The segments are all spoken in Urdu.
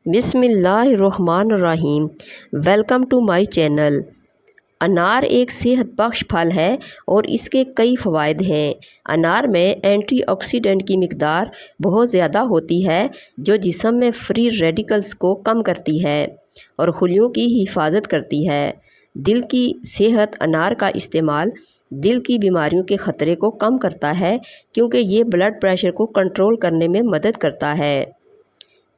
بسم اللہ الرحمن الرحیم۔ Welcome to my channel. انار ایک صحت بخش پھل ہے اور اس کے کئی فوائد ہیں۔ انار میں اینٹی آکسیڈنٹ کی مقدار بہت زیادہ ہوتی ہے جو جسم میں فری ریڈیکلز کو کم کرتی ہے اور خلیوں کی حفاظت کرتی ہے۔ دل کی صحت۔ انار کا استعمال دل کی بیماریوں کے خطرے کو کم کرتا ہے کیونکہ یہ بلڈ پریشر کو کنٹرول کرنے میں مدد کرتا ہے۔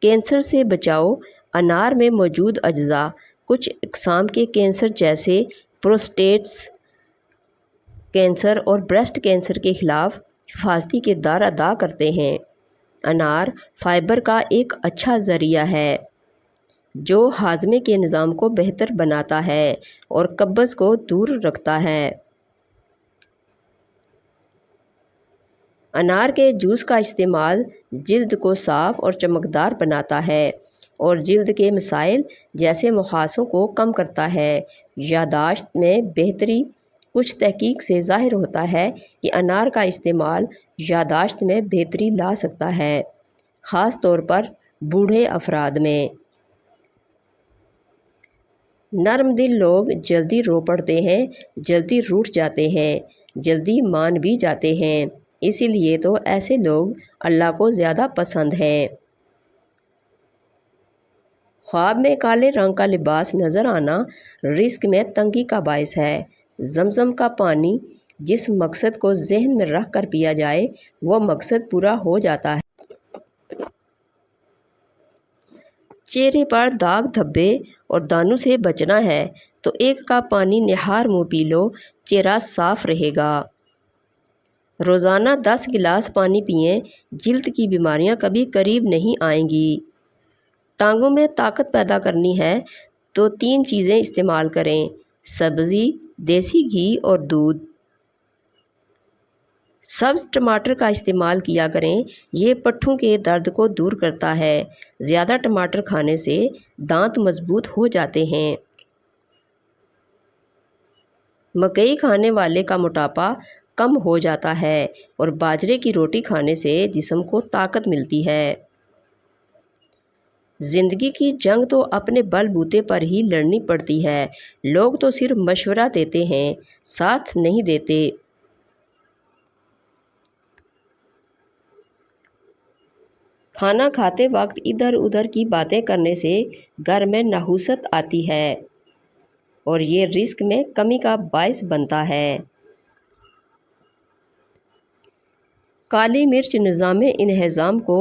کینسر سے بچاؤ۔ انار میں موجود اجزاء کچھ اقسام کے کینسر جیسے پروسٹیٹ کینسر اور بریسٹ کینسر کے خلاف حفاظتی کردار ادا کرتے ہیں۔ انار فائبر کا ایک اچھا ذریعہ ہے جو ہاضمے کے نظام کو بہتر بناتا ہے اور قبض کو دور رکھتا ہے۔ انار کے جوس کا استعمال جلد کو صاف اور چمکدار بناتا ہے اور جلد کے مسائل جیسے مخاصوں کو کم کرتا ہے۔ یادداشت میں بہتری۔ کچھ تحقیق سے ظاہر ہوتا ہے کہ انار کا استعمال یادداشت میں بہتری لا سکتا ہے، خاص طور پر بوڑھے افراد میں۔ نرم دل لوگ جلدی رو پڑتے ہیں، جلدی روٹھ جاتے ہیں، جلدی مان بھی جاتے ہیں، اسی لیے تو ایسے لوگ اللہ کو زیادہ پسند ہیں۔ خواب میں کالے رنگ کا لباس نظر آنا رزق میں تنگی کا باعث ہے۔ زمزم کا پانی جس مقصد کو ذہن میں رکھ کر پیا جائے وہ مقصد پورا ہو جاتا ہے۔ چہرے پر داغ دھبے اور دانوں سے بچنا ہے تو ایک کپ پانی نہار منہ پی لو، چہرہ صاف رہے گا۔ روزانہ 10 گلاس پانی پئیں، جلد کی بیماریاں کبھی قریب نہیں آئیں گی۔ ٹانگوں میں طاقت پیدا کرنی ہے تو 3 چیزیں استعمال کریں: سبزی، دیسی گھی اور دودھ۔ سبز ٹماٹر کا استعمال کیا کریں، یہ پٹھوں کے درد کو دور کرتا ہے۔ زیادہ ٹماٹر کھانے سے دانت مضبوط ہو جاتے ہیں۔ مکئی کھانے والے کا موٹاپا کم ہو جاتا ہے اور باجرے کی روٹی کھانے سے جسم کو طاقت ملتی ہے۔ زندگی کی جنگ تو اپنے بل بوتے پر ہی لڑنی پڑتی ہے۔ لوگ تو صرف مشورہ دیتے ہیں، ساتھ نہیں دیتے۔ کھانا کھاتے وقت ادھر ادھر کی باتیں کرنے سے گھر میں نحوست آتی ہے اور یہ رزق میں کمی کا باعث بنتا ہے۔ کالی مرچ نظام انہضام کو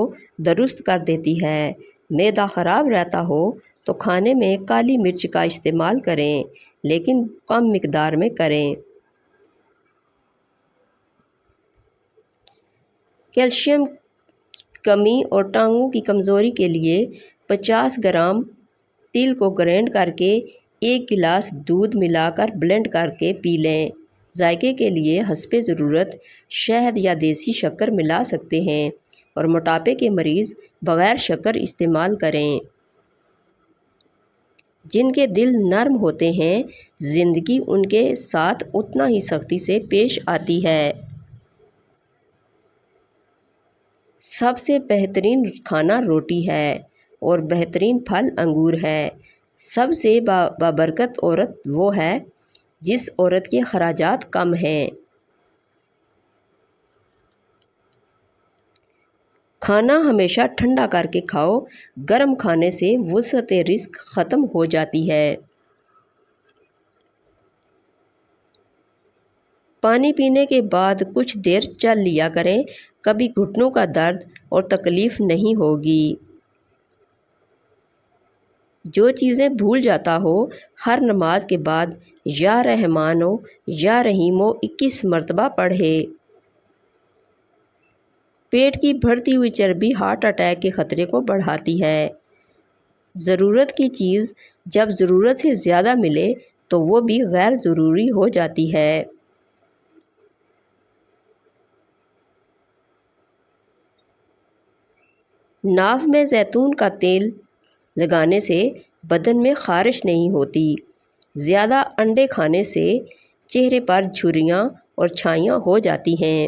درست کر دیتی ہے۔ معدہ خراب رہتا ہو تو کھانے میں کالی مرچ کا استعمال کریں، لیکن کم مقدار میں کریں۔ کیلشیم کمی اور ٹانگوں کی کمزوری کے لیے 50 گرام تل کو گرائنڈ کر کے 1 گلاس دودھ ملا کر بلینڈ کر کے پی لیں۔ ذائقے کے لیے حسب ضرورت شہد یا دیسی شکر ملا سکتے ہیں اور موٹاپے کے مریض بغیر شکر استعمال کریں۔ جن کے دل نرم ہوتے ہیں زندگی ان کے ساتھ اتنا ہی سختی سے پیش آتی ہے۔ سب سے بہترین کھانا روٹی ہے اور بہترین پھل انگور ہے۔ سب سے بابرکت عورت وہ ہے جس عورت کے خراجات کم ہیں۔ کھانا ہمیشہ ٹھنڈا کر کے کھاؤ، گرم کھانے سے وسعت رزق ختم ہو جاتی ہے۔ پانی پینے کے بعد کچھ دیر چل لیا کریں، کبھی گھٹنوں کا درد اور تکلیف نہیں ہوگی۔ جو چیزیں بھول جاتا ہو ہر نماز کے بعد یا رحمانو یا رحیمو 21 مرتبہ پڑھے۔ پیٹ کی بڑھتی ہوئی چربی ہارٹ اٹیک کے خطرے کو بڑھاتی ہے۔ ضرورت کی چیز جب ضرورت سے زیادہ ملے تو وہ بھی غیر ضروری ہو جاتی ہے۔ ناف میں زیتون کا تیل لگانے سے بدن میں خارش نہیں ہوتی۔ زیادہ انڈے کھانے سے چہرے پر جھریاں اور چھائیاں ہو جاتی ہیں۔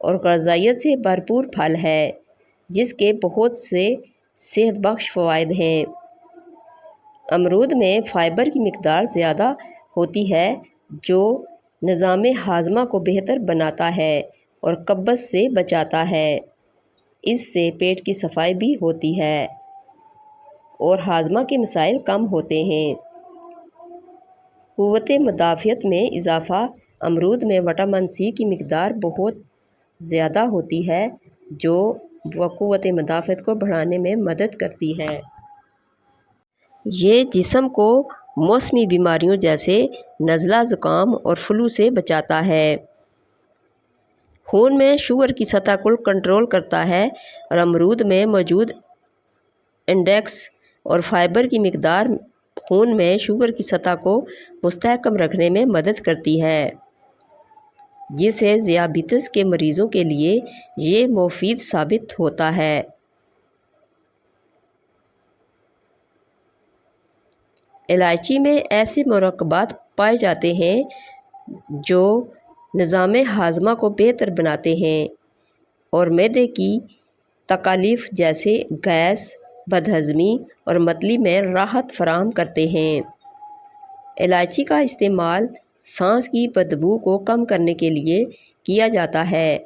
اور غذائیت سے بھرپور پھل ہے جس کے بہت سے صحت بخش فوائد ہیں۔ امرود میں فائبر کی مقدار زیادہ ہوتی ہے جو نظام ہاضمہ کو بہتر بناتا ہے اور قبض سے بچاتا ہے۔ اس سے پیٹ کی صفائی بھی ہوتی ہے اور ہاضمہ کے مسائل کم ہوتے ہیں۔ قوت مدافعت میں اضافہ۔ امرود میں وٹامن سی کی مقدار بہت زیادہ ہوتی ہے جو قوت مدافعت کو بڑھانے میں مدد کرتی ہے۔ یہ جسم کو موسمی بیماریوں جیسے نزلہ، زکام اور فلو سے بچاتا ہے۔ خون میں شوگر کی سطح کو کنٹرول کرتا ہے اور امرود میں موجود انڈیکس اور فائبر کی مقدار خون میں شوگر کی سطح کو مستحکم رکھنے میں مدد کرتی ہے، جس سے ذیابیطس کے مریضوں کے لیے یہ مفید ثابت ہوتا ہے۔ الائچی میں ایسے مرکبات پائے جاتے ہیں جو نظام ہاضمہ کو بہتر بناتے ہیں اور معدے کی تکالیف جیسے گیس، بدہضمی اور متلی میں راحت فراہم کرتے ہیں۔ الائچی کا استعمال سانس کی بدبو کو کم کرنے کے لیے کیا جاتا ہے۔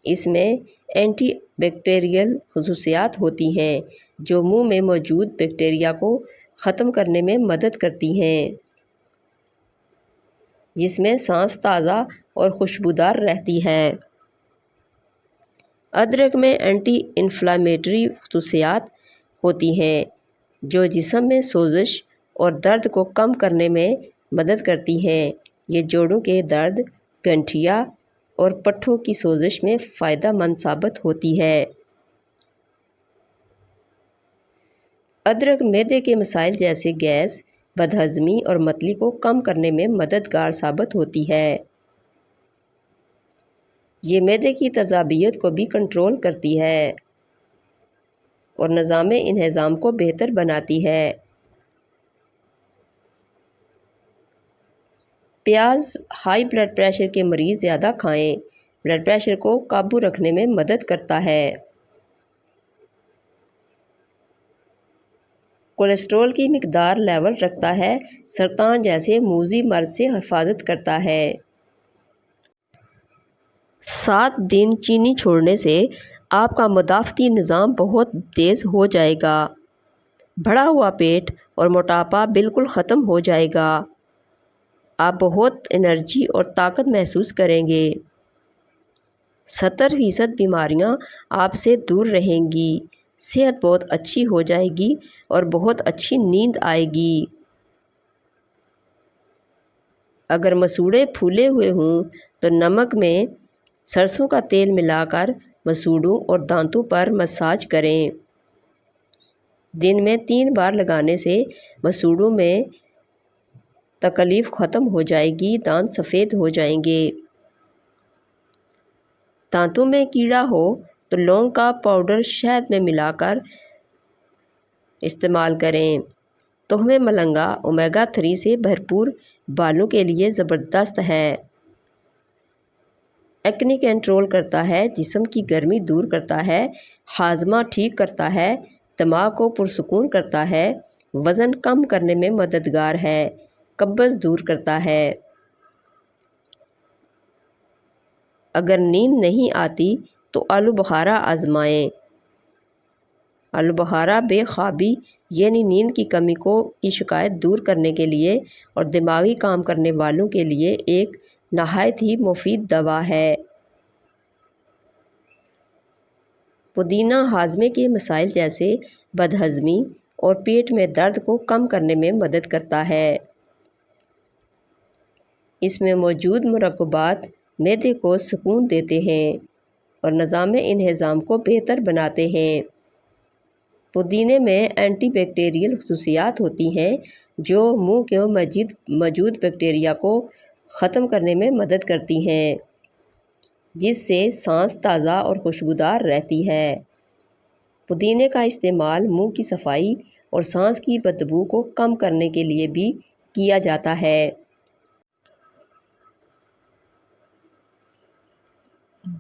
اس میں اینٹی بیکٹیریل خصوصیات ہوتی ہیں جو منہ میں موجود بیکٹیریا کو ختم کرنے میں مدد کرتی ہیں، جس میں سانس تازہ اور خوشبودار رہتی ہے۔ ادرک میں اینٹی انفلامیٹری خصوصیات ہوتی ہیں جو جسم میں سوزش اور درد کو کم کرنے میں مدد کرتی ہیں۔ یہ جوڑوں کے درد، گٹھیا اور پٹھوں کی سوزش میں فائدہ مند ثابت ہوتی ہے۔ ادرک معدے کے مسائل جیسے گیس، بدہضمی اور متلی کو کم کرنے میں مددگار ثابت ہوتی ہے۔ یہ معدے کی تیزابیت کو بھی کنٹرول کرتی ہے اور نظام انہضام کو بہتر بناتی ہے۔ پیاز ہائی بلڈ پریشر کے مریض زیادہ کھائیں۔ بلڈ پریشر کو قابو رکھنے میں مدد کرتا ہے۔ کولیسٹرول کی مقدار لیول رکھتا ہے۔ سرطان جیسے موذی مرض سے حفاظت کرتا ہے۔ 7 دن چینی چھوڑنے سے آپ کا مدافعتی نظام بہت تیز ہو جائے گا۔ بڑھا ہوا پیٹ اور موٹاپا بالکل ختم ہو جائے گا۔ آپ بہت انرجی اور طاقت محسوس کریں گے۔ 70% بیماریاں آپ سے دور رہیں گی۔ صحت بہت اچھی ہو جائے گی اور بہت اچھی نیند آئے گی۔ اگر مسوڑھے پھولے ہوئے ہوں تو نمک میں سرسوں کا تیل ملا کر مسوڑھوں اور دانتوں پر مساج کریں۔ دن میں 3 بار لگانے سے مسوڑھوں میں تکلیف ختم ہو جائے گی، دانت سفید ہو جائیں گے۔ دانتوں میں کیڑا ہو تو لونگ کا پاؤڈر شہد میں ملا کر استعمال کریں۔ تخمِ ملنگا اومیگا 3 سے بھرپور بالوں کے لیے زبردست ہے۔ ایکنی کنٹرول کرتا ہے، جسم کی گرمی دور کرتا ہے، ہاضمہ ٹھیک کرتا ہے، دماغ کو پرسکون کرتا ہے، وزن کم کرنے میں مددگار ہے، قبض دور کرتا ہے۔ اگر نیند نہیں آتی تو آلو بخارا آزمائیں۔ آلو بخارا بے خوابی یعنی نیند کی کمی کی شکایت دور کرنے کے لیے اور دماغی کام کرنے والوں کے لیے ایک نہایت ہی مفید دوا ہے۔ پودینہ ہاضمے کے مسائل جیسے بدہضمی اور پیٹ میں درد کو کم کرنے میں مدد کرتا ہے۔ اس میں موجود مرکبات معدے کو سکون دیتے ہیں اور نظام انہضام کو بہتر بناتے ہیں۔ پودینے میں اینٹی بیکٹیریل خصوصیات ہوتی ہیں جو منہ کے موجود بیکٹیریا کو ختم کرنے میں مدد کرتی ہیں، جس سے سانس تازہ اور خوشبودار رہتی ہے۔ پودینے کا استعمال منہ کی صفائی اور سانس کی بدبو کو کم کرنے کے لیے بھی کیا جاتا ہے۔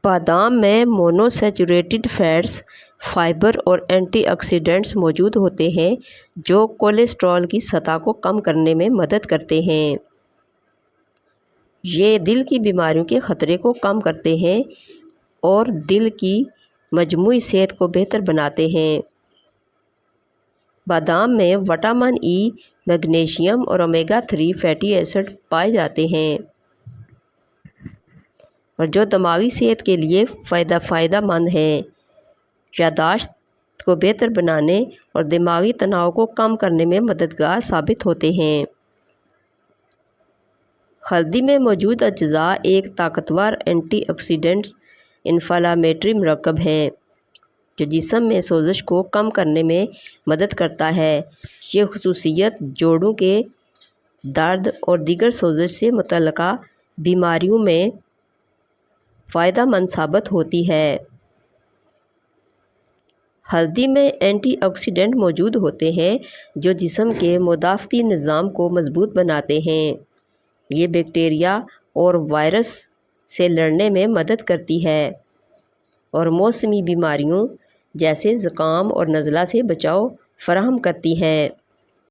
بادام میں مونوسیچوریٹڈ فیٹس، فائبر اور اینٹی آکسیڈنٹس موجود ہوتے ہیں جو کولیسٹرول کی سطح کو کم کرنے میں مدد کرتے ہیں۔ یہ دل کی بیماریوں کے خطرے کو کم کرتے ہیں اور دل کی مجموعی صحت کو بہتر بناتے ہیں۔ بادام میں وٹامن ای، میگنیشیم اور اومیگا 3 فیٹی ایسڈ پائے جاتے ہیں اور جو دماغی صحت کے لیے فائدہ مند ہیں، یادداشت کو بہتر بنانے اور دماغی تناؤ کو کم کرنے میں مددگار ثابت ہوتے ہیں۔ ہلدی میں موجود اجزاء ایک طاقتور اینٹی آکسیڈنٹ انفلاماتری مرکب ہیں جو جسم میں سوزش کو کم کرنے میں مدد کرتا ہے۔ یہ خصوصیت جوڑوں کے درد اور دیگر سوزش سے متعلقہ بیماریوں میں فائدہ مند ثابت ہوتی ہے۔ ہلدی میں اینٹی آکسیڈنٹ موجود ہوتے ہیں جو جسم کے مدافعتی نظام کو مضبوط بناتے ہیں۔ یہ بیکٹیریا اور وائرس سے لڑنے میں مدد کرتی ہے اور موسمی بیماریوں جیسے زکام اور نزلہ سے بچاؤ فراہم کرتی ہے۔